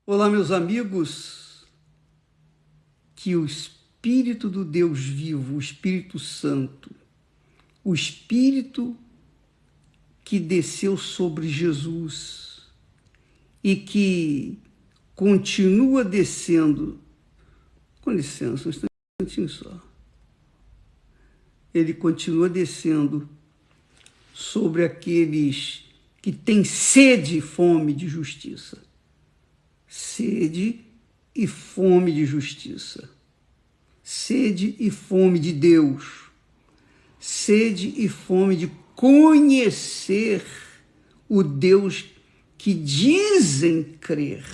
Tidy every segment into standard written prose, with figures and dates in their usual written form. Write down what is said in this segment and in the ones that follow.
Olá, meus amigos, que o Espírito do Deus vivo, o Espírito Santo, o Espírito que desceu sobre Jesus e que continua descendo, com licença, um instantinho só, ele continua descendo sobre aqueles que têm sede e fome de justiça. Sede e fome de justiça, sede e fome de Deus, sede e fome de conhecer o Deus que dizem crer.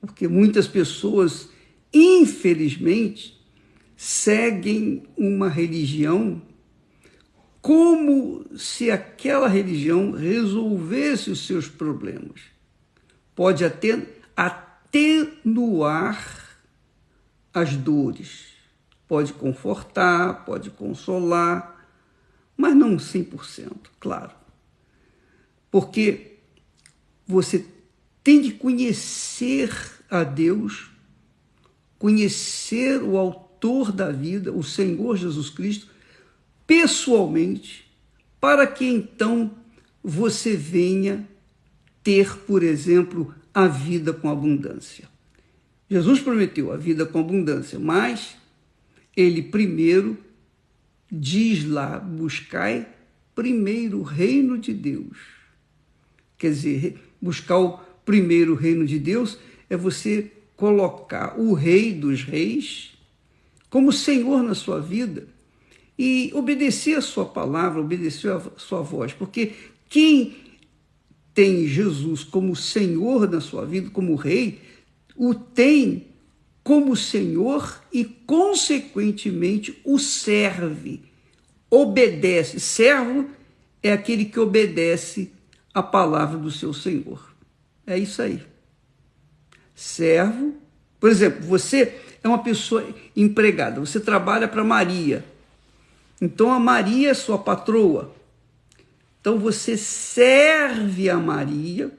Porque muitas pessoas, infelizmente, seguem uma religião como se aquela religião resolvesse os seus problemas. Pode até atenuar as dores, pode confortar, pode consolar, mas não 100%, claro. Porque você tem de conhecer a Deus, conhecer o autor da vida, o Senhor Jesus Cristo, pessoalmente, para que então você venha ter, por exemplo, a vida com abundância. Jesus prometeu a vida com abundância, mas ele primeiro diz lá, buscai primeiro o reino de Deus. Quer dizer, buscar o primeiro reino de Deus é você colocar o Rei dos Reis como Senhor na sua vida e obedecer a sua palavra, obedecer a sua voz, porque quem tem Jesus como Senhor na sua vida, como Rei, o tem como Senhor e, consequentemente, o serve, obedece. Servo é aquele que obedece a palavra do seu Senhor. É isso aí. Servo, por exemplo, você é uma pessoa empregada, você trabalha para Maria. Então, a Maria é sua patroa. Então, você serve a Maria,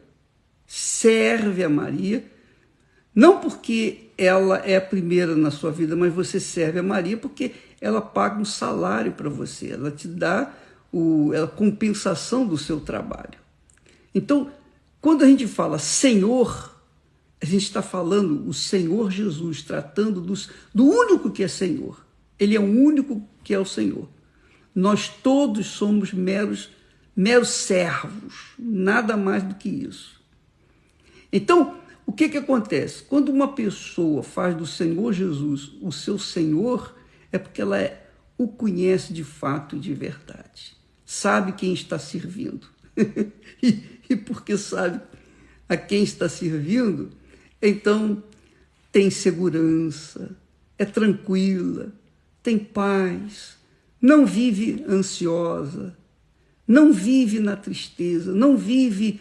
não porque ela é a primeira na sua vida, mas você serve a Maria porque ela paga um salário para você, ela te dá a compensação do seu trabalho. Então, quando a gente fala Senhor, a gente está falando o Senhor Jesus, tratando do único que é Senhor. Ele é o único que é o Senhor. Nós todos somos meros servos, nada mais do que isso. Então, o que acontece? Quando uma pessoa faz do Senhor Jesus o seu Senhor, é porque ela o conhece de fato e de verdade. Sabe quem está servindo. e porque sabe a quem está servindo, então tem segurança, é tranquila, tem paz, não vive ansiosa, não vive na tristeza, não vive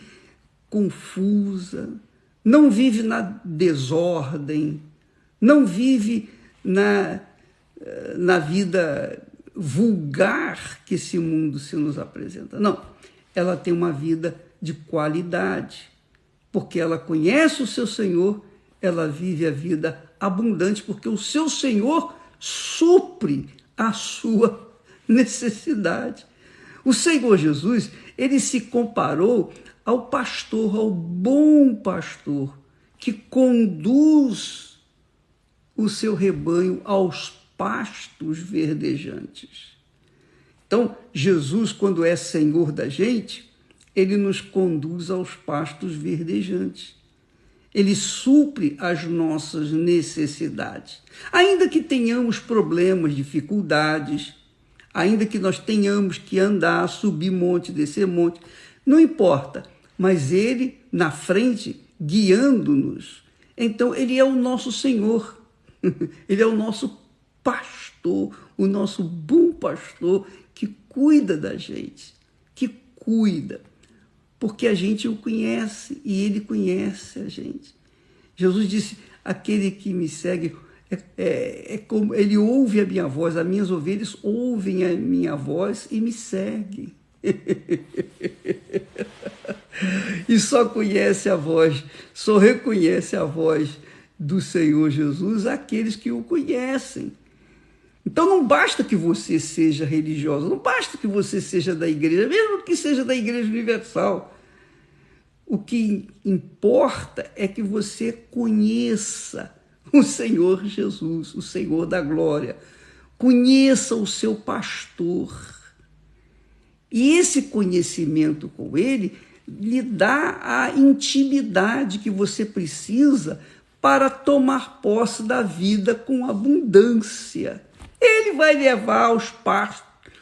confusa, não vive na desordem, não vive na vida vulgar que esse mundo se nos apresenta. Não, ela tem uma vida de qualidade, porque ela conhece o seu Senhor, ela vive a vida abundante, porque o seu Senhor supre a sua necessidade. O Senhor Jesus, ele se comparou ao pastor, ao bom pastor, que conduz o seu rebanho aos pastos verdejantes. Então, Jesus, quando é Senhor da gente, ele nos conduz aos pastos verdejantes. Ele supre as nossas necessidades. Ainda que tenhamos problemas, dificuldades, ainda que nós tenhamos que andar, subir monte, descer monte, não importa, mas ele na frente, guiando-nos. Então, ele é o nosso Senhor, ele é o nosso pastor, o nosso bom pastor que cuida da gente, que cuida, porque a gente o conhece e ele conhece a gente. Jesus disse, aquele que me segue, como ele ouve a minha voz, as minhas ovelhas ouvem a minha voz e me seguem. E só conhece a voz, só reconhece a voz do Senhor Jesus aqueles que o conhecem. Então não basta que você seja religiosa, não basta que você seja da igreja, mesmo que seja da Igreja Universal. O que importa é que você conheça o Senhor Jesus, o Senhor da glória. Conheça o seu pastor. E esse conhecimento com ele lhe dá a intimidade que você precisa para tomar posse da vida com abundância. Ele vai levar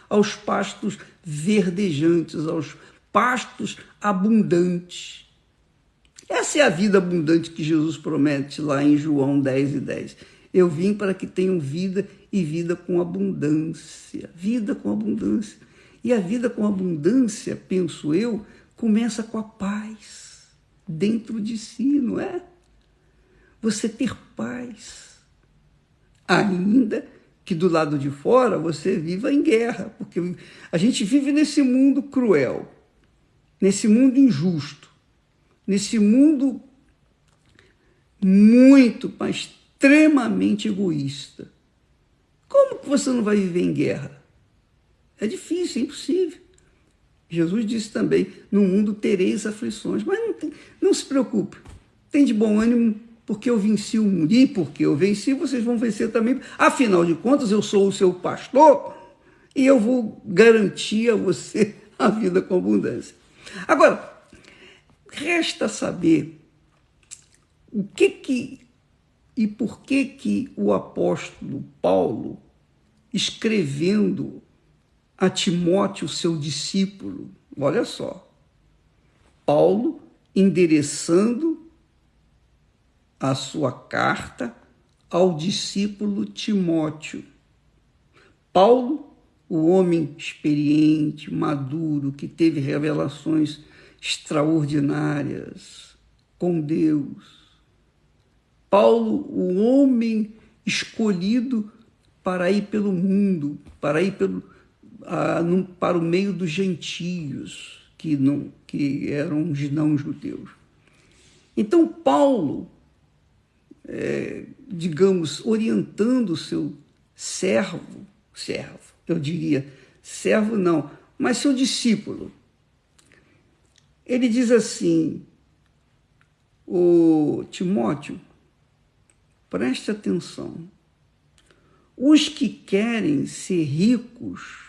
aos pastos verdejantes, aos pastos abundantes. Essa é a vida abundante que Jesus promete lá em João 10:10. Eu vim para que tenham vida e vida com abundância. Vida com abundância. E a vida com abundância, penso eu, começa com a paz dentro de si, não é? Você ter paz. Ainda que do lado de fora você viva em guerra, porque a gente vive nesse mundo cruel, nesse mundo injusto, nesse mundo muito, mas extremamente egoísta. Como que você não vai viver em guerra? É difícil, é impossível. Jesus disse também, no mundo tereis aflições, mas não se preocupe, tem de bom ânimo, porque eu venci o mundo, e porque eu venci, vocês vão vencer também. Afinal de contas, eu sou o seu pastor e eu vou garantir a você a vida com abundância. Agora, resta saber o que e por que o apóstolo Paulo, escrevendo a Timóteo, seu discípulo, olha só, Paulo endereçando a sua carta ao discípulo Timóteo. Paulo, o homem experiente, maduro, que teve revelações extraordinárias com Deus. Paulo, o homem escolhido para ir pelo mundo, para ir para o meio dos gentios, que eram os não-judeus. Então, Paulo, digamos, orientando o seu servo, eu diria, servo não, mas seu discípulo. Ele diz assim, o Timóteo, preste atenção, os que querem ser ricos,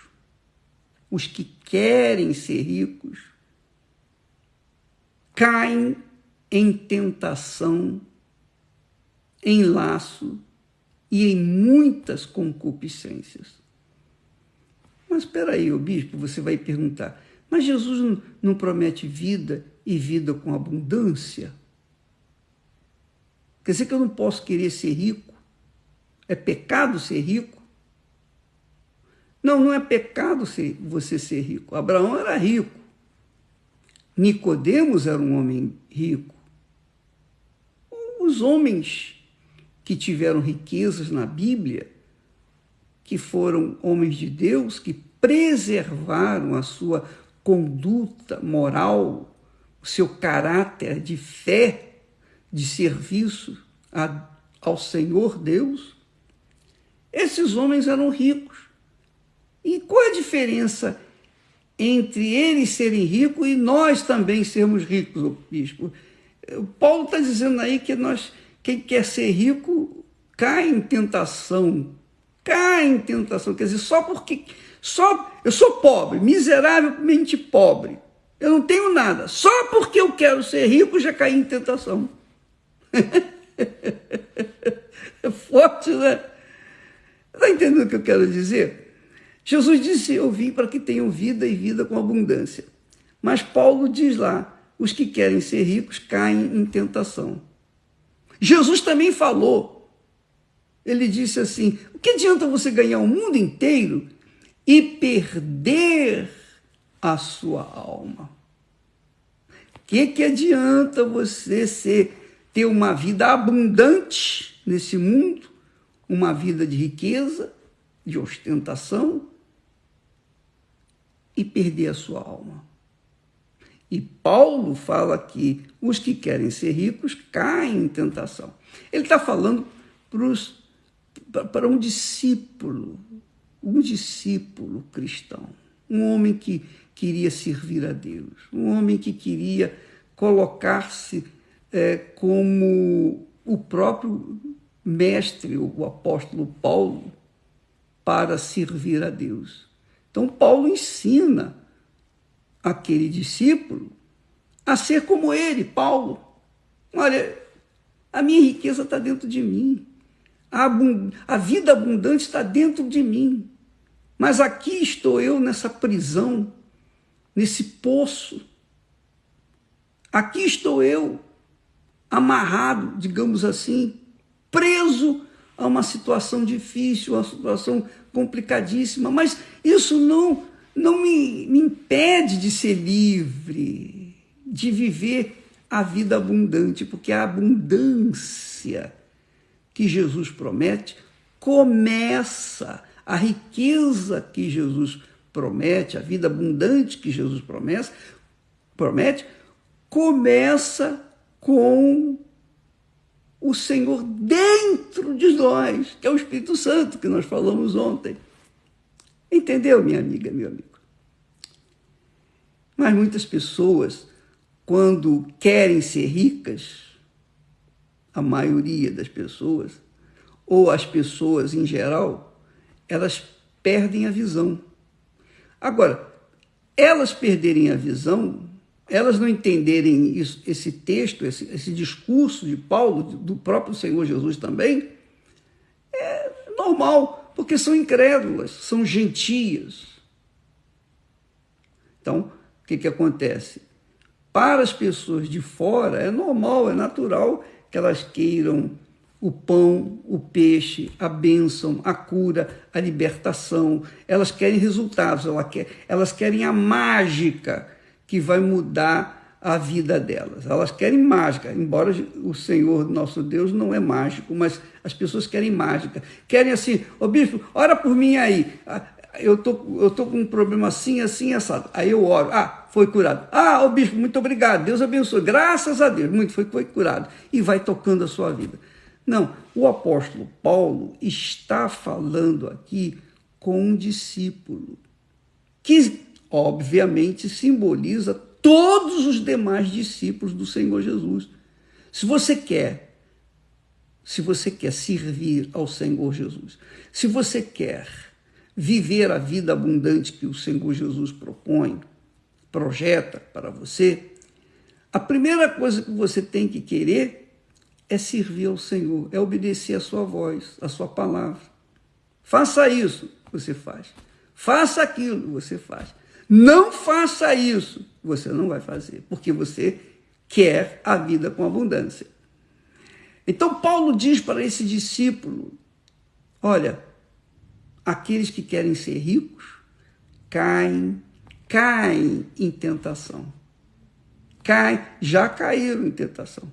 caem em tentação, em laço e em muitas concupiscências. Mas espera aí, ô bispo, você vai perguntar, mas Jesus não promete vida e vida com abundância? Quer dizer que eu não posso querer ser rico? É pecado ser rico? Não, não é pecado você ser rico. Abraão era rico. Nicodemos era um homem rico. Os homens que tiveram riquezas na Bíblia, que foram homens de Deus, que preservaram a sua conduta moral, o seu caráter de fé, de serviço ao Senhor Deus, esses homens eram ricos. E qual é a diferença entre eles serem ricos e nós também sermos ricos, bispo? Paulo está dizendo aí que quem quer ser rico cai em tentação. Quer dizer, eu sou pobre, miseravelmente pobre, eu não tenho nada, só porque eu quero ser rico já caí em tentação. É forte, né? Está entendendo o que eu quero dizer? Jesus disse, eu vim para que tenham vida e vida com abundância. Mas Paulo diz lá, os que querem ser ricos caem em tentação. Jesus também falou, ele disse assim, o que adianta você ganhar o mundo inteiro e perder a sua alma? O que adianta você ter uma vida abundante nesse mundo, uma vida de riqueza, de ostentação, e perder a sua alma. E Paulo fala que os que querem ser ricos caem em tentação. Ele está falando para um discípulo cristão, um homem que queria servir a Deus, um homem que queria colocar-se como o próprio mestre, o apóstolo Paulo, para servir a Deus. Então Paulo ensina aquele discípulo a ser como ele, Paulo. Olha, a minha riqueza está dentro de mim, a vida abundante está dentro de mim, mas aqui estou eu nessa prisão, nesse poço. Aqui estou eu amarrado, digamos assim, preso a uma situação difícil, uma situação complicadíssima, mas isso não me impede de ser livre, de viver a vida abundante, porque a abundância que Jesus promete começa, a riqueza que Jesus promete, a vida abundante que Jesus promete, começa com o Senhor dentro de nós, que é o Espírito Santo, que nós falamos ontem. Entendeu, minha amiga, meu amigo? Mas muitas pessoas, quando querem ser ricas, a maioria das pessoas, ou as pessoas em geral, elas perdem a visão. Agora, elas perderem a visão, elas não entenderem isso, esse texto, esse discurso de Paulo, do próprio Senhor Jesus também, é normal, porque são incrédulas, são gentias. Então, o que acontece? Para as pessoas de fora, é normal, é natural que elas queiram o pão, o peixe, a bênção, a cura, a libertação. Elas querem resultados, elas querem a mágica que vai mudar a vida delas. Elas querem mágica, embora o Senhor, nosso Deus, não é mágico, mas as pessoas querem mágica. Querem assim, bispo, ora por mim aí. Eu tô com um problema assim, assim, assado. Aí eu oro. Foi curado. Bispo, muito obrigado. Deus abençoe. Graças a Deus. Foi curado. E vai tocando a sua vida. Não, o apóstolo Paulo está falando aqui com um discípulo que, obviamente, simboliza todos os demais discípulos do Senhor Jesus. Se você quer servir ao Senhor Jesus, se você quer viver a vida abundante que o Senhor Jesus projeta para você, a primeira coisa que você tem que querer é servir ao Senhor, é obedecer a sua voz, a sua palavra. Faça isso, você faz. Faça aquilo, você faz. Não faça isso, você não vai fazer, porque você quer a vida com abundância. Então Paulo diz para esse discípulo, olha, aqueles que querem ser ricos caem em tentação. Já caíram em tentação.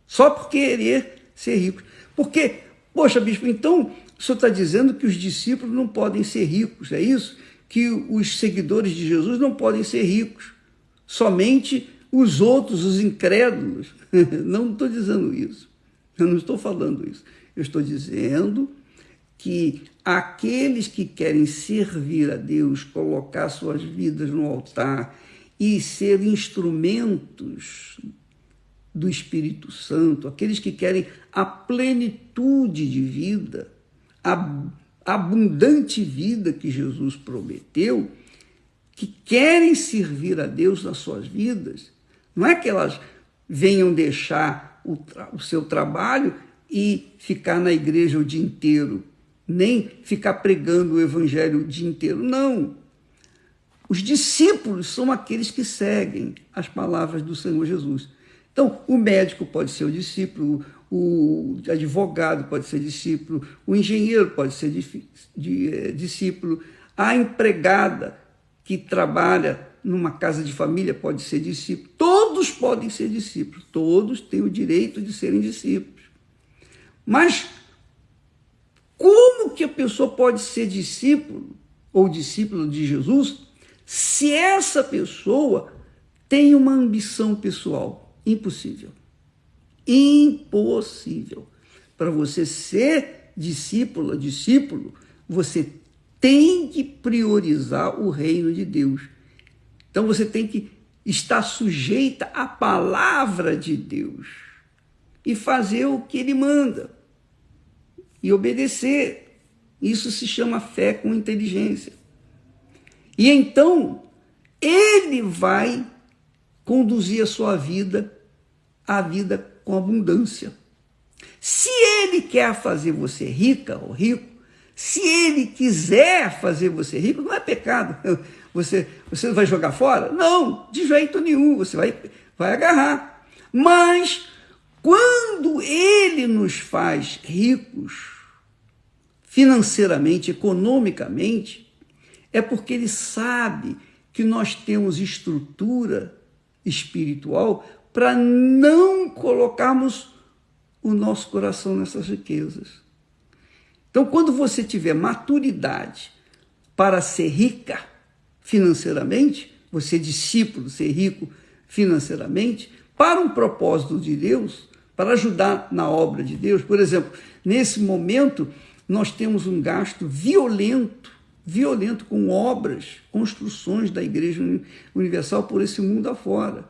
Só por querer ser ricos. Porque, poxa, bispo, então o senhor está dizendo que os discípulos não podem ser ricos, é isso? Que os seguidores de Jesus não podem ser ricos. Somente os outros, os incrédulos. Não estou dizendo isso. Eu não estou falando isso. Eu estou dizendo que aqueles que querem servir a Deus, colocar suas vidas no altar e ser instrumentos do Espírito Santo, aqueles que querem a plenitude de vida, a abundante vida que Jesus prometeu, que querem servir a Deus nas suas vidas, não é que elas venham deixar o seu trabalho e ficar na igreja o dia inteiro, nem ficar pregando o evangelho o dia inteiro, não. Os discípulos são aqueles que seguem as palavras do Senhor Jesus. Então, o médico pode ser o discípulo, o advogado pode ser discípulo, o engenheiro pode ser discípulo, a empregada que trabalha numa casa de família pode ser discípulo. Todos podem ser discípulos, todos têm o direito de serem discípulos. Mas como que a pessoa pode ser discípulo ou discípulo de Jesus se essa pessoa tem uma ambição pessoal. Impossível. Impossível. Para você ser discípulo, você tem que priorizar o reino de Deus. Então você tem que estar sujeita à palavra de Deus e fazer o que ele manda e obedecer. Isso se chama fé com inteligência. E então ele vai conduzir a sua vida com abundância. Se ele quer fazer você rica ou rico, se ele quiser fazer você rico, não é pecado. Você não vai jogar fora? Não, de jeito nenhum, você vai agarrar. Mas quando ele nos faz ricos, financeiramente, economicamente, é porque ele sabe que nós temos estrutura espiritual para não colocarmos o nosso coração nessas riquezas. Então, quando você tiver maturidade para ser rica financeiramente, você discípulo, ser rico financeiramente, para um propósito de Deus, para ajudar na obra de Deus. Por exemplo, nesse momento, nós temos um gasto violento com obras, construções da Igreja Universal por esse mundo afora.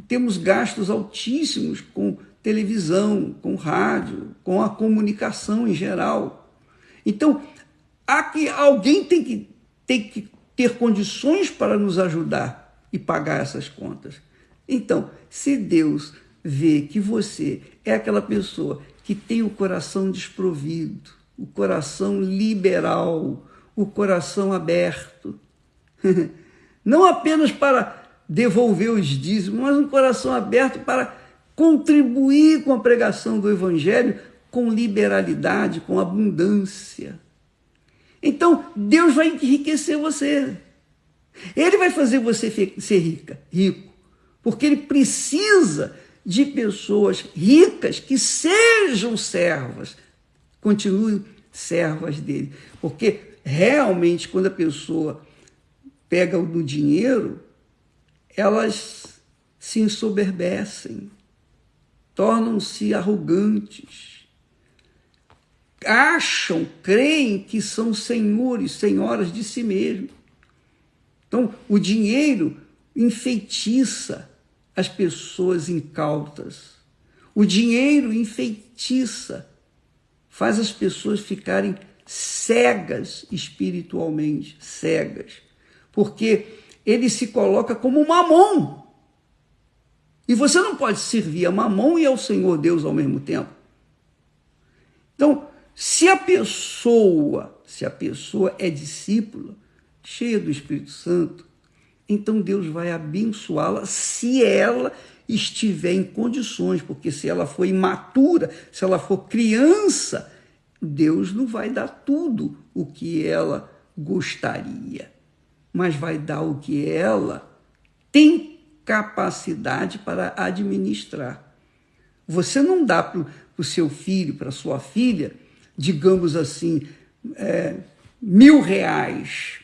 Temos gastos altíssimos com televisão, com rádio, com a comunicação em geral. Então, alguém tem que ter condições para nos ajudar e pagar essas contas. Então, se Deus vê que você é aquela pessoa que tem o coração desprovido, o coração liberal, o coração aberto, não apenas para devolver os dízimos, mas um coração aberto para contribuir com a pregação do Evangelho com liberalidade, com abundância. Então, Deus vai enriquecer você. Ele vai fazer você ser rico, porque ele precisa de pessoas ricas que sejam servas, continuem servas dele. Porque realmente, quando a pessoa pega no dinheiro, elas se ensoberbecem, tornam-se arrogantes, creem que são senhores, senhoras de si mesmos. Então, o dinheiro enfeitiça as pessoas incautas. O dinheiro enfeitiça, faz as pessoas ficarem cegas espiritualmente, cegas, porque ele se coloca como Mamon. E você não pode servir a Mamon e ao Senhor Deus ao mesmo tempo. Então, se a pessoa é discípula, cheia do Espírito Santo, então Deus vai abençoá-la se ela estiver em condições, porque se ela for imatura, se ela for criança, Deus não vai dar tudo o que ela gostaria, mas vai dar o que ela tem capacidade para administrar. Você não dá para o seu filho, para a sua filha, digamos assim, R$1.000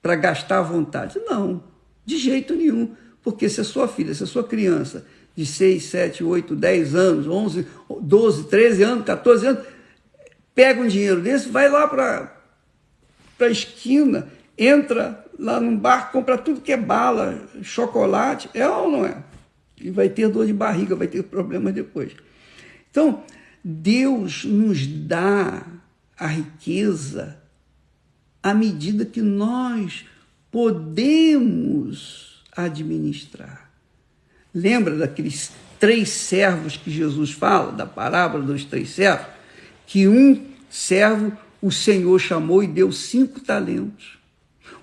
para gastar à vontade. Não, de jeito nenhum. Porque se a sua filha, se a sua criança de 6, 7, 8, 10 anos, 11, 12, 13 anos, 14 anos, pega um dinheiro desse, vai lá para a esquina, entra lá num bar, compra tudo que é bala, chocolate, é ou não é? E vai ter dor de barriga, vai ter problemas depois. Então, Deus nos dá a riqueza à medida que nós podemos administrar. Lembra daqueles 3 servos que Jesus fala, da parábola dos 3 servos? Que um servo o Senhor chamou e deu 5 talentos.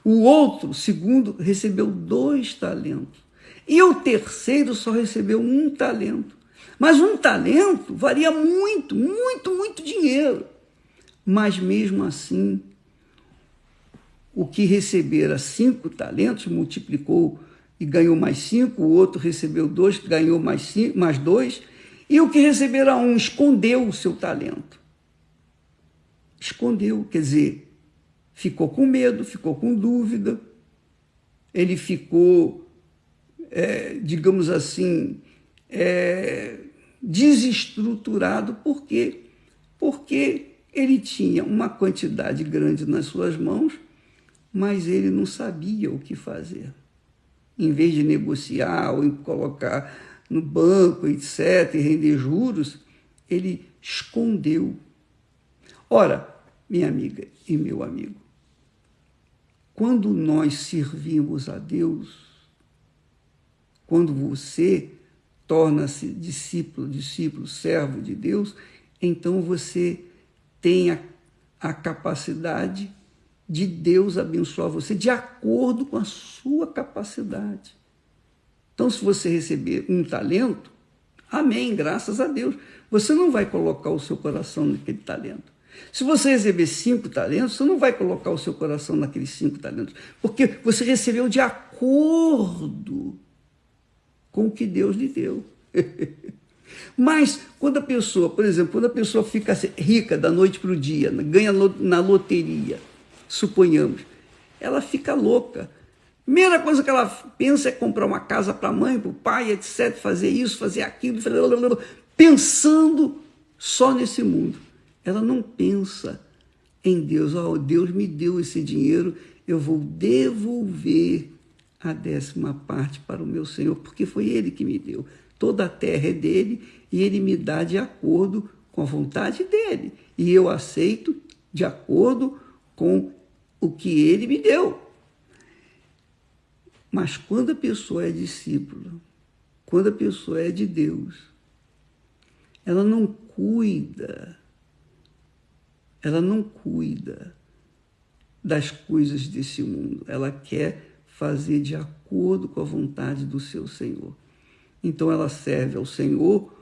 O outro, segundo, recebeu 2 talentos. E o terceiro só recebeu 1 talento. Mas 1 talento valia muito, muito, muito dinheiro. Mas mesmo assim, o que recebera 5 talentos multiplicou e ganhou mais 5, o outro recebeu 2, ganhou mais 2, e o que recebera 1 escondeu o seu talento. Escondeu, quer dizer, ficou com medo, ficou com dúvida, ele ficou, digamos assim, desestruturado. Por quê? Porque ele tinha uma quantidade grande nas suas mãos, mas ele não sabia o que fazer. Em vez de negociar ou colocar no banco, etc., e render juros, ele escondeu. Ora, minha amiga e meu amigo, quando nós servimos a Deus, quando você torna-se discípulo, servo de Deus, então você tem a capacidade de Deus abençoar você de acordo com a sua capacidade. Então, se você receber um talento, amém, graças a Deus. Você não vai colocar o seu coração naquele talento. Se você receber 5 talentos, você não vai colocar o seu coração naqueles 5 talentos, porque você recebeu de acordo com o que Deus lhe deu. Mas quando a pessoa, por exemplo, quando a pessoa fica rica da noite para o dia, ganha na loteria, suponhamos, ela fica louca. Primeira coisa que ela pensa é comprar uma casa para a mãe, para o pai, etc., fazer isso, fazer aquilo, pensando só nesse mundo. Ela não pensa em Deus. Deus me deu esse dinheiro, eu vou devolver a 10ª parte para o meu Senhor, porque foi Ele que me deu. Toda a terra é dele e Ele me dá de acordo com a vontade dele. E eu aceito de acordo com o que Ele me deu. Mas quando a pessoa é discípula, quando a pessoa é de Deus, ela não cuida das coisas desse mundo. Ela quer fazer de acordo com a vontade do seu Senhor. Então ela serve ao Senhor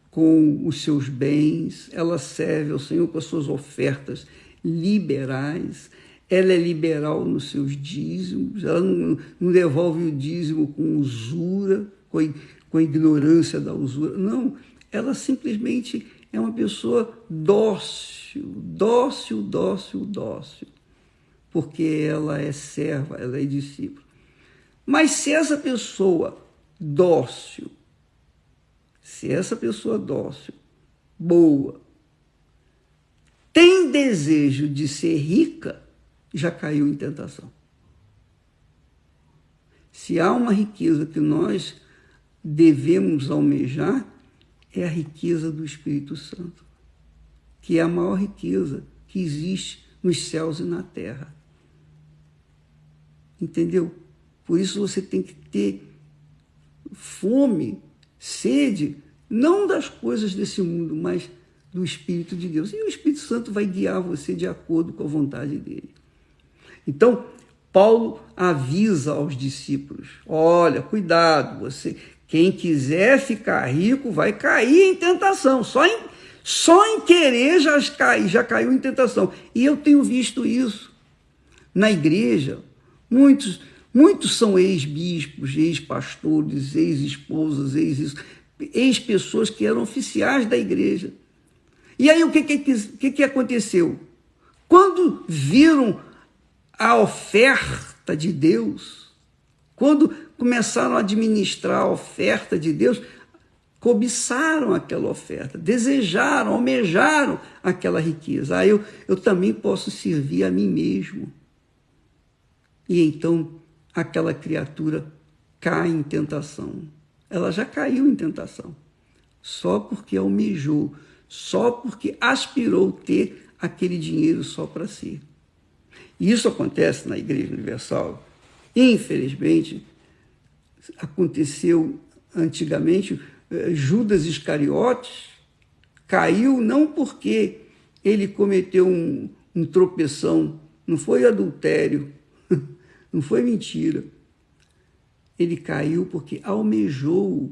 com os seus bens, ela serve ao Senhor com as suas ofertas liberais, ela é liberal nos seus dízimos, ela não devolve o dízimo com usura, com a ignorância da usura. Não, ela simplesmente é uma pessoa dócil, porque ela é serva, ela é discípula. Mas se essa pessoa dócil, boa, tem desejo de ser rica, já caiu em tentação. Se há uma riqueza que nós devemos almejar, é a riqueza do Espírito Santo, que é a maior riqueza que existe nos céus e na terra. Entendeu? Por isso você tem que ter fome, sede, não das coisas desse mundo, mas do Espírito de Deus. E o Espírito Santo vai guiar você de acordo com a vontade dele. Então, Paulo avisa aos discípulos: olha, cuidado, quem quiser ficar rico vai cair em tentação. Só em querer já caiu em tentação. E eu tenho visto isso na igreja. Muitos são ex-bispos, ex-pastores, ex-esposas, ex-pessoas que eram oficiais da igreja. E aí o que aconteceu? Quando viram a oferta de Deus, quando começaram a administrar a oferta de Deus, cobiçaram aquela oferta, desejaram, almejaram aquela riqueza. Eu também posso servir a mim mesmo. E então aquela criatura cai em tentação. Ela já caiu em tentação, só porque almejou, só porque aspirou ter aquele dinheiro só para si. E isso acontece na Igreja Universal. Infelizmente, aconteceu antigamente. Judas Iscariotes caiu não porque ele cometeu um tropeção, não foi adultério, não foi mentira. Ele caiu porque almejou,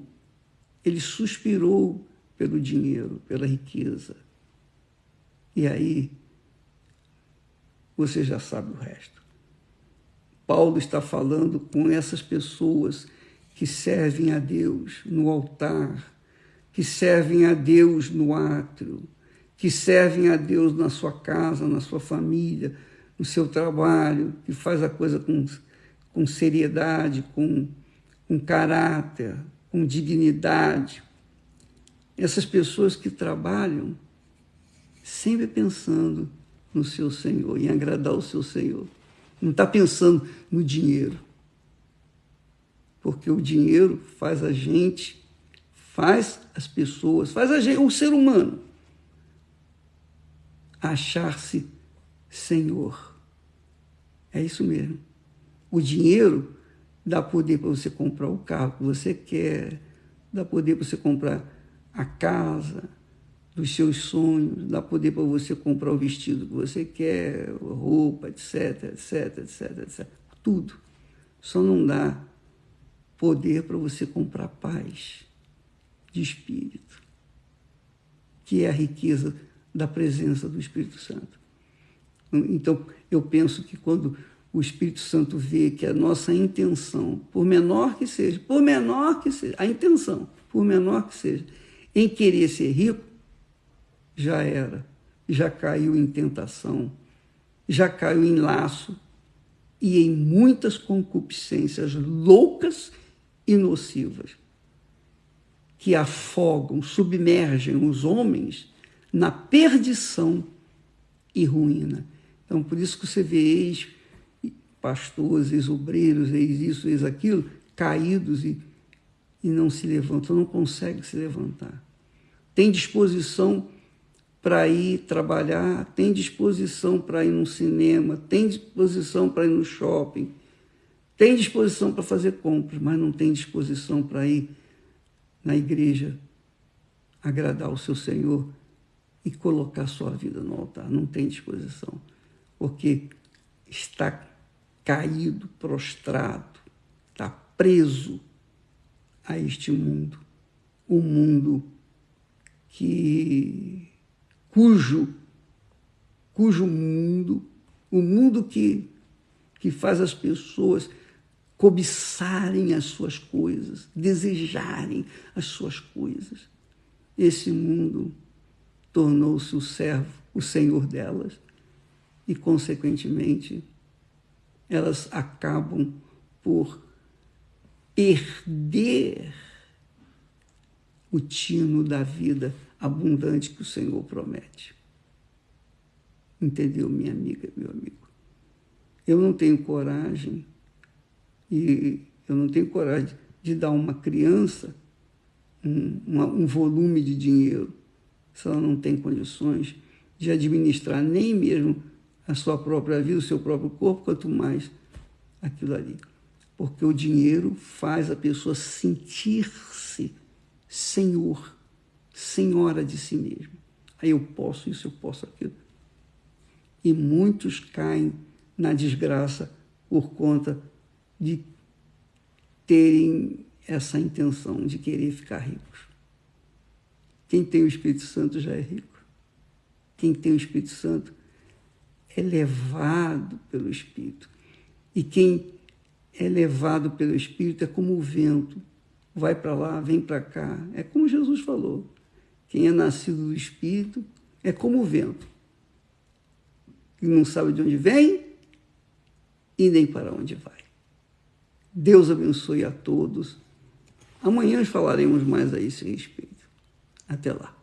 ele suspirou pelo dinheiro, pela riqueza. E aí, você já sabe o resto. Paulo está falando com essas pessoas que servem a Deus no altar, que servem a Deus no átrio, que servem a Deus na sua casa, na sua família, no seu trabalho, que faz a coisa com seriedade, com caráter, com dignidade. Essas pessoas que trabalham sempre pensando no seu Senhor, em agradar o seu Senhor. Não está pensando no dinheiro. Porque o dinheiro faz a gente, faz as pessoas, faz a gente, o ser humano, achar-se Senhor. É isso mesmo. O dinheiro dá poder para você comprar o carro que você quer, dá poder para você comprar a casa dos seus sonhos, dá poder para você comprar o vestido que você quer, roupa, etc, etc, etc, etc. Tudo. Só não dá poder para você comprar paz de espírito, que é a riqueza da presença do Espírito Santo. Então, eu penso que quando o Espírito Santo vê que a nossa intenção, por menor que seja, a intenção, por menor que seja, em querer ser rico, já era, já caiu em tentação, já caiu em laço e em muitas concupiscências loucas e nocivas que afogam, submergem os homens na perdição e ruína. Então, por isso que você vê ex-pastores, ex-obreiros, ex-isso, ex-aquilo, caídos e não se levantam, não conseguem se levantar. Tem disposição para ir trabalhar, tem disposição para ir no cinema, tem disposição para ir no shopping, tem disposição para fazer compras, mas não tem disposição para ir na igreja agradar o seu Senhor e colocar sua vida no altar. Não tem disposição, porque está caído, prostrado, está preso a este mundo, um mundo cujo mundo, o mundo que faz as pessoas cobiçarem as suas coisas, desejarem as suas coisas. Esse mundo tornou-se o servo, o senhor delas, e, consequentemente, elas acabam por perder o tino da vida abundante que o Senhor promete. Entendeu, minha amiga, meu amigo? Eu não tenho coragem, de dar a uma criança um volume de dinheiro, se ela não tem condições de administrar nem mesmo a sua própria vida, o seu próprio corpo, quanto mais aquilo ali. Porque o dinheiro faz a pessoa sentir-se senhor, senhora de si mesmo. Aí eu posso isso, eu posso aquilo. E muitos caem na desgraça por conta de terem essa intenção de querer ficar ricos. Quem tem o Espírito Santo já é rico. Quem tem o Espírito Santo é levado pelo Espírito. E quem é levado pelo Espírito é como o vento. Vai para lá, vem para cá. É como Jesus falou. Quem é nascido do Espírito é como o vento, que não sabe de onde vem e nem para onde vai. Deus abençoe a todos. Amanhã falaremos mais a esse respeito. Até lá.